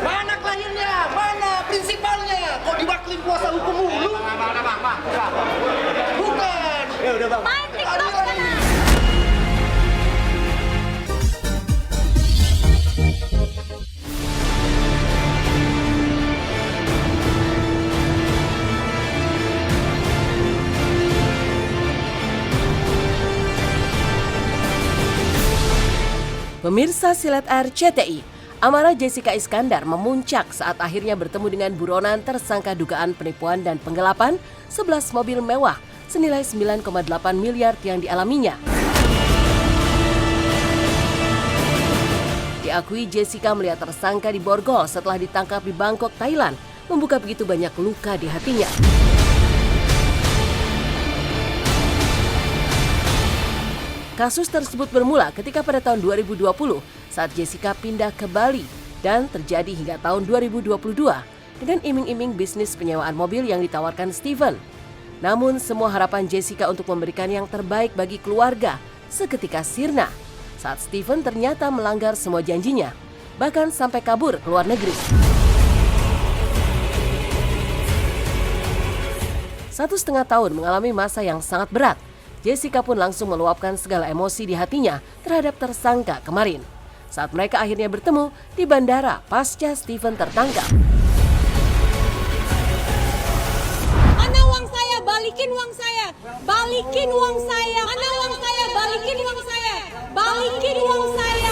Mana kliennya? Mana prinsipalnya? Kok diwakilin kuasa hukum mulu? Bukan. Ya udah bang. Main TikTok sana. Pemirsa Silet RCTI, amarah Jessica Iskandar memuncak saat akhirnya bertemu dengan buronan tersangka dugaan penipuan dan penggelapan 11 mobil mewah senilai 9,8 miliar yang dialaminya. Diakui Jessica melihat tersangka di borgol setelah ditangkap di Bangkok, Thailand, membuka begitu banyak luka di hatinya. Kasus tersebut bermula ketika pada tahun 2020 saat Jessica pindah ke Bali dan terjadi hingga tahun 2022 dengan iming-iming bisnis penyewaan mobil yang ditawarkan Steven. Namun semua harapan Jessica untuk memberikan yang terbaik bagi keluarga seketika sirna saat Steven ternyata melanggar semua janjinya, bahkan sampai kabur ke luar negeri. 1,5 tahun mengalami masa yang sangat berat. Jessica pun langsung meluapkan segala emosi di hatinya terhadap tersangka kemarin saat mereka akhirnya bertemu di bandara pasca Steven tertangkap. Mana uang saya? Balikin uang saya. Balikin uang saya. Mana uang saya? Balikin uang saya. Balikin uang saya.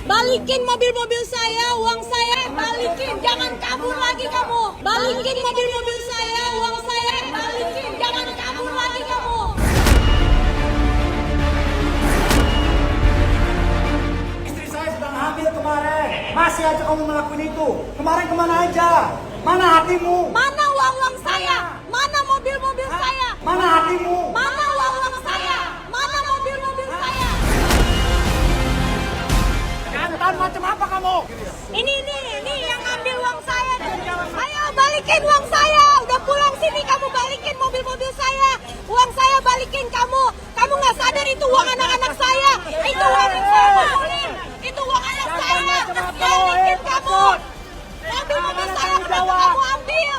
Balikin mobil-mobil saya, uang saya, balikin. Jangan kabur lagi kamu. Balikin mobil-mobil saya, uang saya, balikin. Jangan kabur lagi kamu. Istri saya sedang hamil kemarin. Masih aja kamu melakukan itu. Kemarin kemana aja? Mana hatimu? Mana uang-uang saya? Mana mobil-mobil saya? Mana hatimu? Mana uang-uang saya? Mana mobil-mobil saya? Jantan macam apa kamu? Ini yang ambil uang saya. Ayo balikin uang saya. Udah pulang sini kamu balikin mobil-mobil saya. Uang saya balikin kamu. Kamu nggak sadar itu uang anak-anak saya. Itu uang yang saya kumpulin. Itu uang anak saya. Balikin kamu. Mobil-mobil saya kenapa kamu ambil?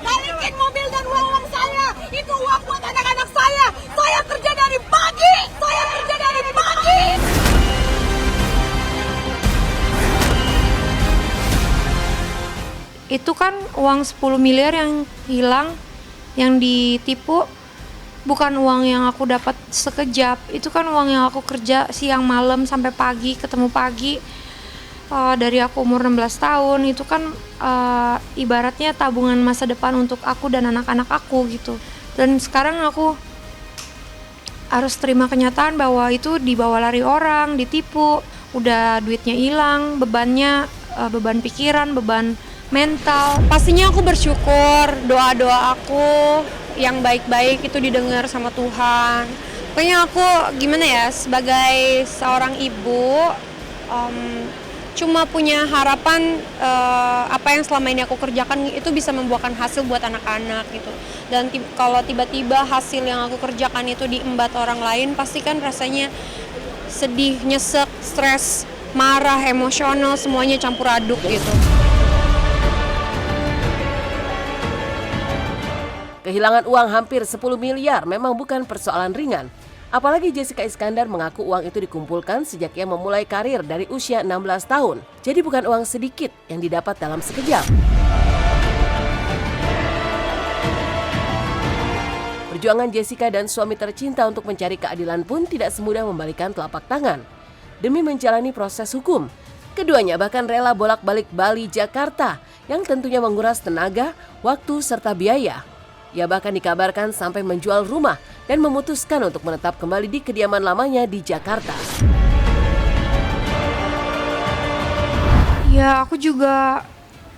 Balikin mobil dan uang saya. Itu uang buat anak-anak saya. Saya kerja dari pagi. Saya kerja dari pagi. Itu kan uang 10 miliar yang hilang, yang ditipu, bukan uang yang aku dapat sekejap. Itu kan uang yang aku kerja siang malam sampai pagi, ketemu pagi. Dari aku umur 16 tahun, itu kan ibaratnya tabungan masa depan untuk aku dan anak-anak aku gitu. Dan sekarang aku harus terima kenyataan bahwa itu dibawa lari orang, ditipu, udah duitnya hilang, bebannya, beban pikiran, beban mental. Pastinya aku bersyukur doa-doa aku yang baik-baik itu didengar sama Tuhan. Pokoknya aku gimana ya, sebagai seorang ibu cuma punya harapan apa yang selama ini aku kerjakan itu bisa membuahkan hasil buat anak-anak gitu. Dan kalau tiba-tiba hasil yang aku kerjakan itu diembat orang lain, pasti kan rasanya sedih, nyesek, stres, marah, emosional, semuanya campur aduk gitu. Kehilangan uang hampir 10 miliar memang bukan persoalan ringan. Apalagi Jessica Iskandar mengaku uang itu dikumpulkan sejak ia memulai karir dari usia 16 tahun. Jadi bukan uang sedikit yang didapat dalam sekejap. Perjuangan Jessica dan suami tercinta untuk mencari keadilan pun tidak semudah membalikan telapak tangan. Demi menjalani proses hukum, keduanya bahkan rela bolak-balik Bali, Jakarta yang tentunya menguras tenaga, waktu, serta biaya. Ia bahkan dikabarkan sampai menjual rumah dan memutuskan untuk menetap kembali di kediaman lamanya di Jakarta. Ya aku juga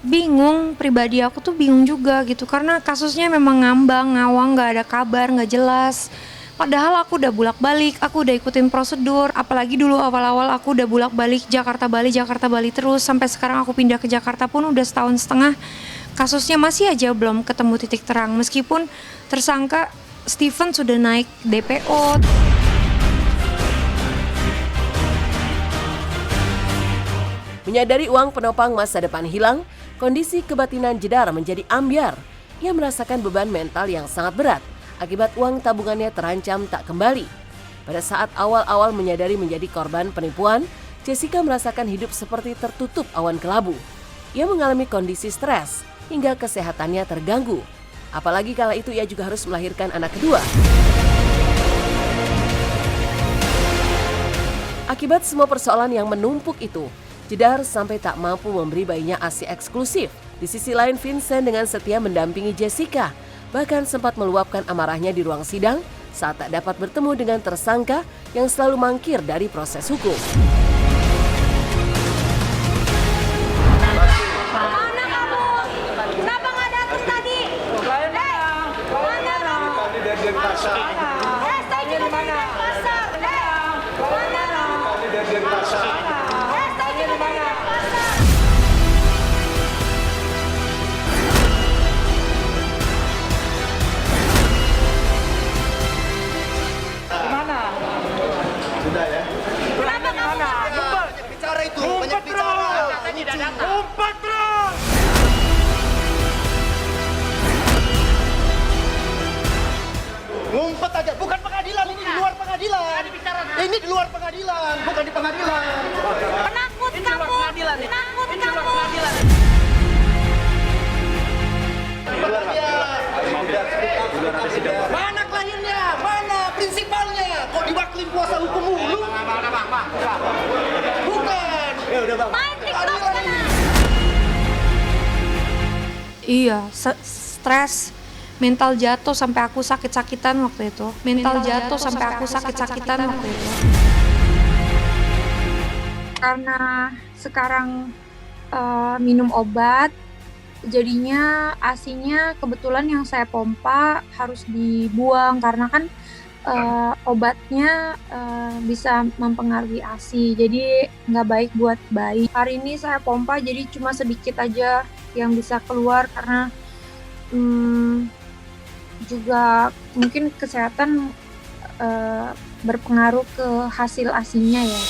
bingung, pribadi aku tuh bingung juga gitu. Karena kasusnya memang ngambang, ngawang, gak ada kabar, gak jelas. Padahal aku udah bolak-balik, aku udah ikutin prosedur. Apalagi dulu awal-awal aku udah bolak-balik Jakarta Bali terus. Sampai sekarang aku pindah ke Jakarta pun udah 1,5 tahun. Kasusnya masih aja belum ketemu titik terang. Meskipun tersangka Steven sudah naik DPO. Menyadari uang penopang masa depan hilang, kondisi kebatinan Jedar menjadi ambyar. Ia merasakan beban mental yang sangat berat akibat uang tabungannya terancam tak kembali. Pada saat awal-awal menyadari menjadi korban penipuan, Jessica merasakan hidup seperti tertutup awan kelabu. Ia mengalami kondisi stres hingga kesehatannya terganggu. Apalagi kala itu ia juga harus melahirkan anak kedua. Akibat semua persoalan yang menumpuk itu, Jedar sampai tak mampu memberi bayinya ASI eksklusif. Di sisi lain, Vincent dengan setia mendampingi Jessica, bahkan sempat meluapkan amarahnya di ruang sidang saat tak dapat bertemu dengan tersangka yang selalu mangkir dari proses hukum. Mana kamu? Kenapa nggak datang tadi? Mana? Saya juga dari Denpasar. Mana? Saya juga dari Denpasar. Banyak bicara itu, banyak bicara. Umpat terus! Ngumpet aja, bukan pengadilan, ini di luar pengadilan. Ini di luar pengadilan, bukan di pengadilan. Penakut kamu. Penakut kamu. Mana kliennya? Mana prinsipalnya? Kok diwakilin kuasa hukum mulu? Bukan. Main TikTok sana. Iya, stres, mental jatuh sampai aku sakit-sakitan waktu itu. Karena sekarang minum obat, jadinya ASI-nya kebetulan yang saya pompa harus dibuang karena kan obatnya bisa mempengaruhi ASI, jadi nggak baik buat bayi. Hari ini saya pompa jadi cuma sedikit aja yang bisa keluar karena juga mungkin kesehatan berpengaruh ke hasil ASI-nya ya.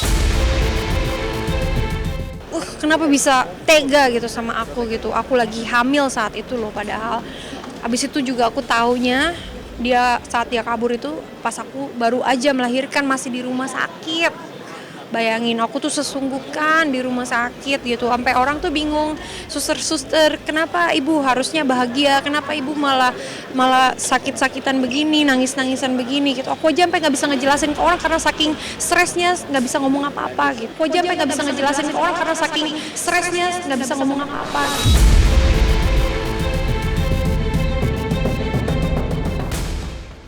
Kenapa bisa tega gitu sama aku gitu? Aku lagi hamil saat itu loh, padahal abis itu juga aku taunya saat dia kabur itu pas aku baru aja melahirkan, masih di rumah sakit. Bayangin, aku tuh sesungguhkan di rumah sakit gitu, sampai orang tuh bingung, suster kenapa ibu harusnya bahagia, kenapa ibu malah sakit-sakitan begini, nangis-nangisan begini gitu. Aku aja sampai nggak bisa ngejelasin ke orang karena saking stresnya nggak bisa ngomong apa-apa gitu.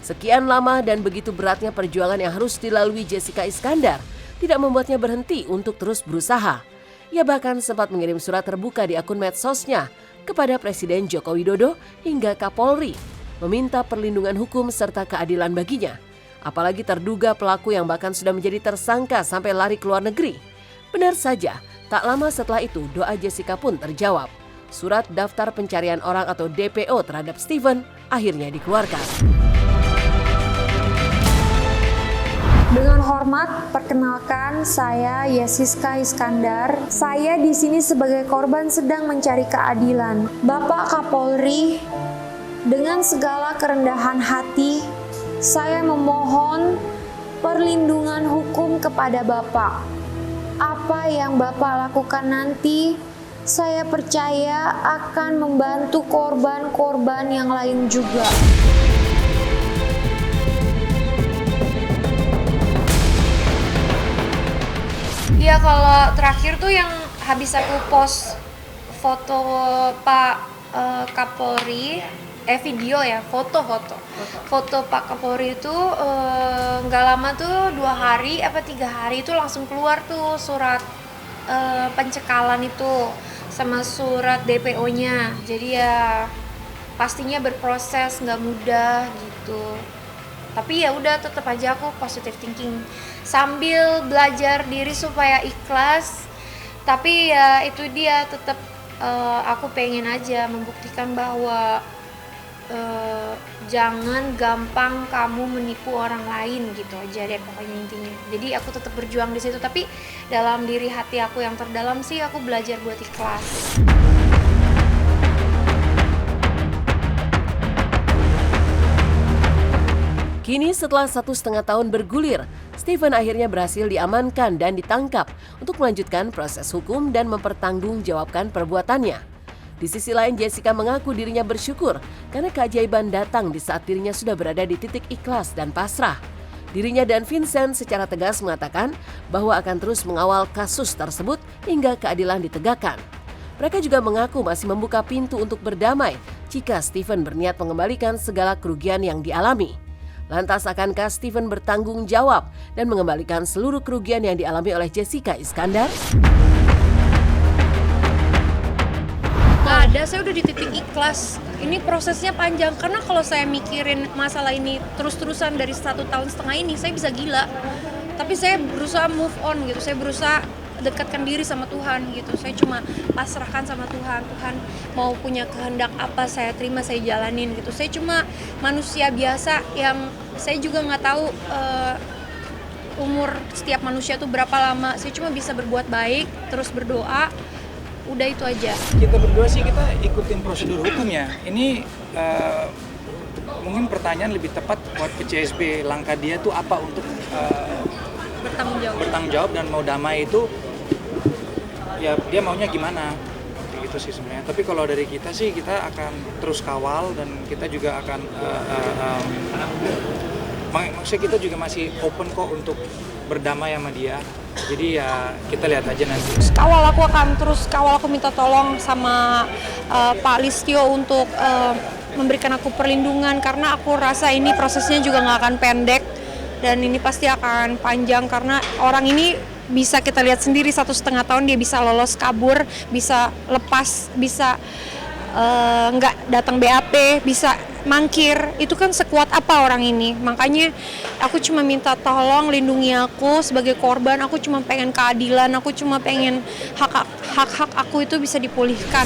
Sekian lama dan begitu beratnya perjuangan yang harus dilalui Jessica Iskandar tidak membuatnya berhenti untuk terus berusaha. Ia bahkan sempat mengirim surat terbuka di akun medsosnya kepada Presiden Joko Widodo hingga Kapolri, meminta perlindungan hukum serta keadilan baginya. Apalagi terduga pelaku yang bahkan sudah menjadi tersangka sampai lari ke luar negeri. Benar saja, tak lama setelah itu doa Jessica pun terjawab. Surat daftar pencarian orang atau DPO terhadap Steven akhirnya dikeluarkan. Dengan hormat, perkenalkan saya Yesiska Iskandar. Saya di sini sebagai korban sedang mencari keadilan. Bapak Kapolri, dengan segala kerendahan hati, saya memohon perlindungan hukum kepada Bapak. Apa yang Bapak lakukan nanti, saya percaya akan membantu korban-korban yang lain juga. Iya, kalau terakhir tuh yang habis aku post foto Pak Kapolri, video ya, foto Pak Kapolri itu nggak lama tuh 2 hari apa 3 hari itu langsung keluar tuh surat pencekalan itu sama surat DPO-nya. Jadi ya pastinya berproses, nggak mudah gitu. Tapi ya udah, tetap aja aku positive thinking sambil belajar diri supaya ikhlas. Tapi ya itu dia, tetap aku pengen aja membuktikan bahwa jangan gampang kamu menipu orang lain gitu aja deh pokoknya intinya. Jadi aku tetap berjuang di situ, tapi dalam diri hati aku yang terdalam sih aku belajar buat ikhlas. Kini setelah 1,5 tahun bergulir, Steven akhirnya berhasil diamankan dan ditangkap untuk melanjutkan proses hukum dan mempertanggungjawabkan perbuatannya. Di sisi lain, Jessica mengaku dirinya bersyukur karena keajaiban datang di saat dirinya sudah berada di titik ikhlas dan pasrah. Dirinya dan Vincent secara tegas mengatakan bahwa akan terus mengawal kasus tersebut hingga keadilan ditegakkan. Mereka juga mengaku masih membuka pintu untuk berdamai jika Steven berniat mengembalikan segala kerugian yang dialami. Lantas akankah Steven bertanggung jawab dan mengembalikan seluruh kerugian yang dialami oleh Jessica Iskandar? Nggak ada, saya udah di titik ikhlas. Ini prosesnya panjang, karena kalau saya mikirin masalah ini terus-terusan dari 1,5 tahun ini, saya bisa gila. Tapi saya berusaha move on gitu, saya berusaha dekatkan diri sama Tuhan gitu. Saya cuma pasrahkan sama Tuhan. Tuhan mau punya kehendak apa saya terima, saya jalanin gitu. Saya cuma manusia biasa yang saya juga nggak tahu umur setiap manusia tuh berapa lama. Saya cuma bisa berbuat baik, terus berdoa. Udah itu aja. Kita berdua sih kita ikutin prosedur hukumnya. Ini mungkin pertanyaan lebih tepat buat ke CSB, langkah dia tuh apa untuk bertanggung jawab dan mau damai itu, ya dia maunya gimana gitu sih sebenarnya. Tapi kalau dari kita sih kita akan terus kawal dan kita juga akan maksudnya kita juga masih open kok untuk berdamai sama dia. Jadi ya kita lihat aja nanti. Kawal aku akan terus kawal, aku minta tolong sama Pak Listio untuk memberikan aku perlindungan, karena aku rasa ini prosesnya juga nggak akan pendek dan ini pasti akan panjang, karena orang ini bisa kita lihat sendiri 1,5 tahun dia bisa lolos kabur, bisa lepas, bisa nggak datang BAP, bisa mangkir. Itu kan sekuat apa orang ini. Makanya aku cuma minta tolong lindungi aku sebagai korban. Aku cuma pengen keadilan, aku cuma pengen hak-hak aku itu bisa dipulihkan.